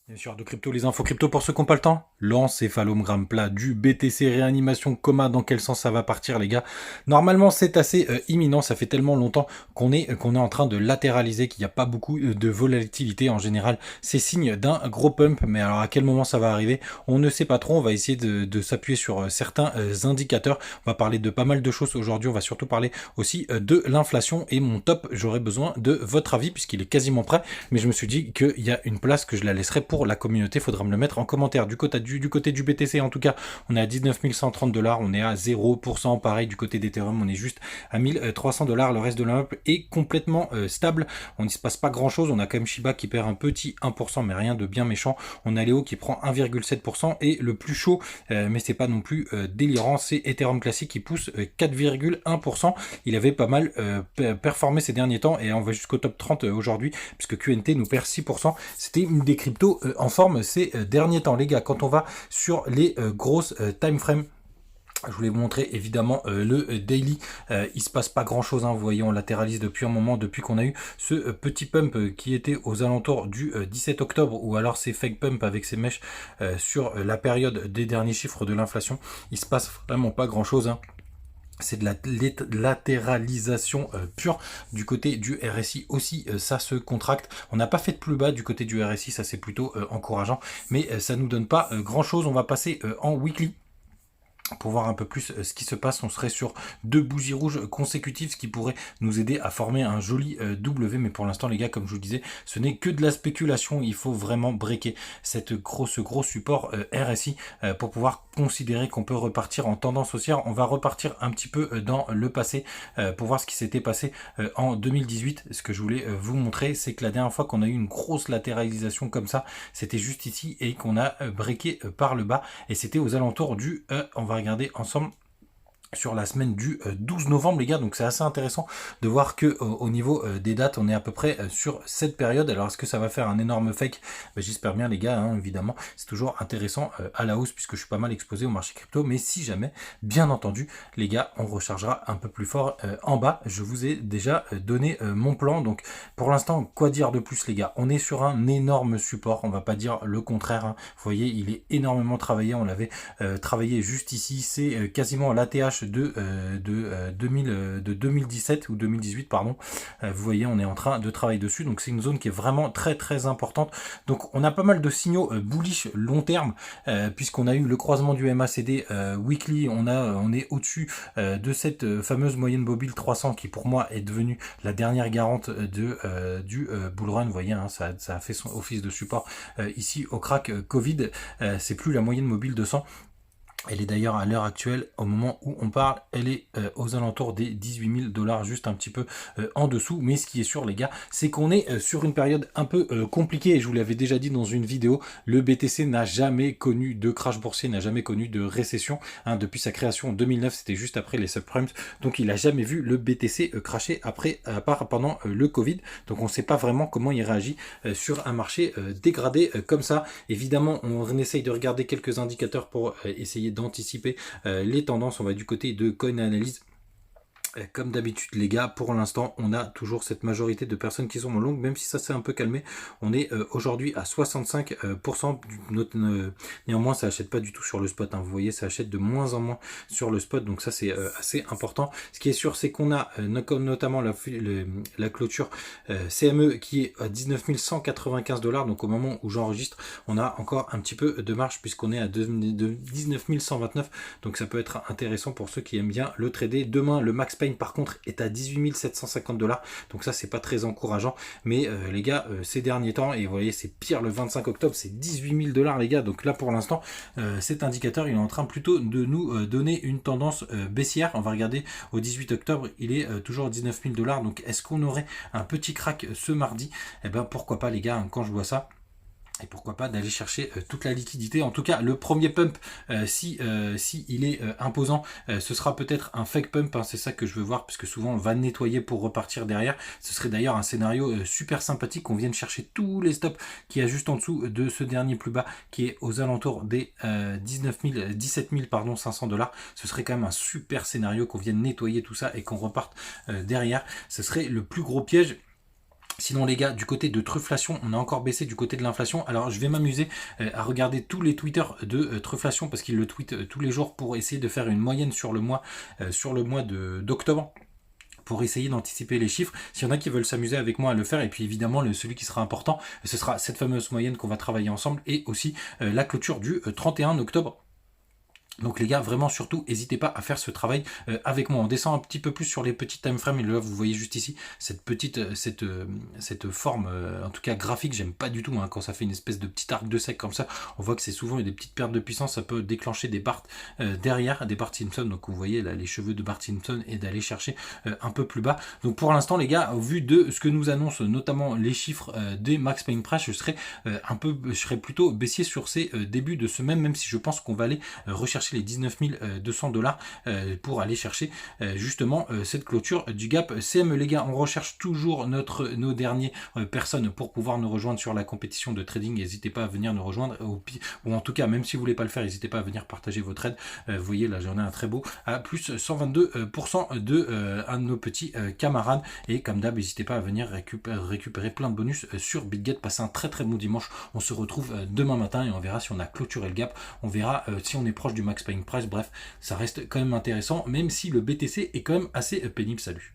Bien sûr, de crypto, les infos crypto pour ceux qui n'ont pas le temps. L'encéphalogramme plat du BTC réanimation coma, dans quel sens ça va partir les gars? Normalement c'est assez imminent, ça fait tellement longtemps qu'on est en train de latéraliser, qu'il n'y a pas beaucoup de volatilité en général. C'est signe d'un gros pump, mais alors à quel moment ça va arriver? On ne sait pas trop, on va essayer de s'appuyer sur certains indicateurs. On va parler de pas mal de choses aujourd'hui, on va surtout parler aussi de l'inflation et mon top, j'aurais besoin de votre avis puisqu'il est quasiment prêt, mais je me suis dit qu'il y a une place que je la laisserai pour la communauté, faudra me le mettre en commentaire. Du côté du BTC en tout cas, on est à 19 130 $, on est à 0%, pareil du côté d'Ethereum, on est juste à 1300 $, le reste de l'enveloppe est complètement stable, on ne se passe pas grand chose, on a quand même Shiba qui perd un petit 1%, mais rien de bien méchant, on a Léo qui prend 1,7%, et le plus chaud, mais c'est pas non plus délirant, c'est Ethereum classique qui pousse 4,1%, il avait pas mal performé ces derniers temps, et on va jusqu'au top 30 aujourd'hui, puisque QNT nous perd 6%, c'était une des cryptos en forme ces derniers temps. Les gars, quand on va sur les grosses time frames, je voulais vous montrer évidemment le daily, il se passe pas grand chose, hein. Vous voyez on latéralise depuis un moment, depuis qu'on a eu ce petit pump qui était aux alentours du 17 octobre, ou alors ces fake pump avec ces mèches sur la période des derniers chiffres de l'inflation, il se passe vraiment pas grand chose, hein. C'est de la latéralisation pure. Du côté du RSI aussi, ça se contracte. On n'a pas fait de plus bas du côté du RSI, ça c'est plutôt encourageant, mais ça nous donne pas grand chose. On va passer en weekly pour voir un peu plus ce qui se passe. On serait sur 2 bougies rouges consécutives, ce qui pourrait nous aider à former un joli W, mais pour l'instant les gars, comme je vous le disais, ce n'est que de la spéculation. Il faut vraiment breaker ce gros support RSI pour pouvoir considérer qu'on peut repartir en tendance haussière. On va repartir un petit peu dans le passé pour voir ce qui s'était passé en 2018. Ce que je voulais vous montrer, c'est que la dernière fois qu'on a eu une grosse latéralisation comme ça, c'était juste ici, et qu'on a breaké par le bas, et c'était aux alentours du on va regarder ensemble sur la semaine du 12 novembre les gars, donc c'est assez intéressant de voir que au niveau des dates, on est à peu près sur cette période. Alors est-ce que ça va faire un énorme fake? J'espère bien les gars, hein, évidemment c'est toujours intéressant à la hausse puisque je suis pas mal exposé au marché crypto, mais si jamais, bien entendu les gars, on rechargera un peu plus fort en bas. Je vous ai déjà donné mon plan, donc pour l'instant quoi dire de plus les gars? On est sur un énorme support, on va pas dire le contraire, hein. Vous voyez il est énormément travaillé, on l'avait travaillé juste ici, c'est quasiment l'ATH de 2017 ou 2018 pardon. Vous voyez on est en train de travailler dessus, donc c'est une zone qui est vraiment très importante. Donc on a pas mal de signaux bullish long terme puisqu'on a eu le croisement du MACD weekly, on est au-dessus de cette fameuse moyenne mobile 300 qui pour moi est devenue la dernière garante du bull run. Vous voyez hein, ça a fait son office de support ici au crack Covid, c'est plus la moyenne mobile 200. Elle est d'ailleurs à l'heure actuelle, au moment où on parle, elle est aux alentours des 18 000 $, juste un petit peu en dessous. Mais ce qui est sûr les gars, c'est qu'on est sur une période un peu compliquée, et je vous l'avais déjà dit dans une vidéo, le BTC n'a jamais connu de crash boursier, n'a jamais connu de récession, hein, depuis sa création en 2009, c'était juste après les subprimes, donc il n'a jamais vu le BTC crasher après, à part pendant le Covid, donc on ne sait pas vraiment comment il réagit sur un marché dégradé comme ça. Évidemment, on essaye de regarder quelques indicateurs pour essayer d'anticiper les tendances. On va du côté de Coin Analyse. Comme d'habitude les gars, pour l'instant on a toujours cette majorité de personnes qui sont en longue, même si ça s'est un peu calmé. On est aujourd'hui à 65%, néanmoins ça achète pas du tout sur le spot, hein. Vous voyez ça achète de moins en moins sur le spot, donc ça c'est assez important. Ce qui est sûr c'est qu'on a notamment la clôture CME qui est à 19 195 $, donc au moment où j'enregistre on a encore un petit peu de marge puisqu'on est à 19 129, donc ça peut être intéressant pour ceux qui aiment bien le trader. Demain le max par contre est à 18 750 $, donc ça c'est pas très encourageant, mais les gars ces derniers temps, et vous voyez c'est pire le 25 octobre, c'est 18 000 $ les gars, donc là pour l'instant cet indicateur il est en train plutôt de nous donner une tendance baissière. On va regarder au 18 octobre, il est toujours 19 000 $, donc est-ce qu'on aurait un petit crack ce mardi? Eh ben pourquoi pas les gars, hein, quand je vois ça, et pourquoi pas d'aller chercher toute la liquidité. En tout cas le premier pump, si il est imposant, ce sera peut-être un fake pump, hein, c'est ça que je veux voir, puisque souvent on va nettoyer pour repartir derrière. Ce serait d'ailleurs un scénario super sympathique, qu'on vienne chercher tous les stops qui y a juste en dessous de ce dernier plus bas qui est aux alentours des 17 000 pardon, 500 $. Ce serait quand même un super scénario, qu'on vienne nettoyer tout ça et qu'on reparte derrière. Ce serait le plus gros piège Sinon les gars, du côté de Trufflation, on a encore baissé du côté de l'inflation. Alors je vais m'amuser à regarder tous les tweeters de Trufflation parce qu'ils le tweetent tous les jours pour essayer de faire une moyenne sur le mois d'octobre pour essayer d'anticiper les chiffres. S'il y en a qui veulent s'amuser avec moi à le faire, et puis évidemment celui qui sera important, ce sera cette fameuse moyenne qu'on va travailler ensemble et aussi la clôture du 31 octobre. Donc les gars, vraiment surtout, n'hésitez pas à faire ce travail avec moi. On descend un petit peu plus sur les petits time frames. Et là, vous voyez juste ici cette petite, cette forme, en tout cas graphique, j'aime pas du tout. Hein, quand ça fait une espèce de petit arc de sec comme ça, on voit que c'est souvent des petites pertes de puissance. Ça peut déclencher des Bart derrière, des Bart Simpson. Donc vous voyez là les cheveux de Bart Simpson et d'aller chercher un peu plus bas. Donc pour l'instant les gars, au vu de ce que nous annoncent notamment les chiffres des Max Payne Price, je serais plutôt baissier sur ces débuts de semaine, même si je pense qu'on va aller rechercher les 19 200 dollars pour aller chercher justement cette clôture du gap CME. Les gars, on recherche toujours nos derniers personnes pour pouvoir nous rejoindre sur la compétition de trading. N'hésitez pas à venir nous rejoindre, ou en tout cas, même si vous voulez pas le faire, n'hésitez pas à venir partager vos trades. Vous voyez, là j'en ai un très beau à plus 122% de un de nos petits camarades. Et comme d'hab, n'hésitez pas à venir récupérer plein de bonus sur BitGet. Passez un très très bon dimanche. On se retrouve demain matin et on verra si on a clôturé le gap. On verra si on est proche du Max Payne Price. Bref, ça reste quand même intéressant, même si le BTC est quand même assez pénible. Salut.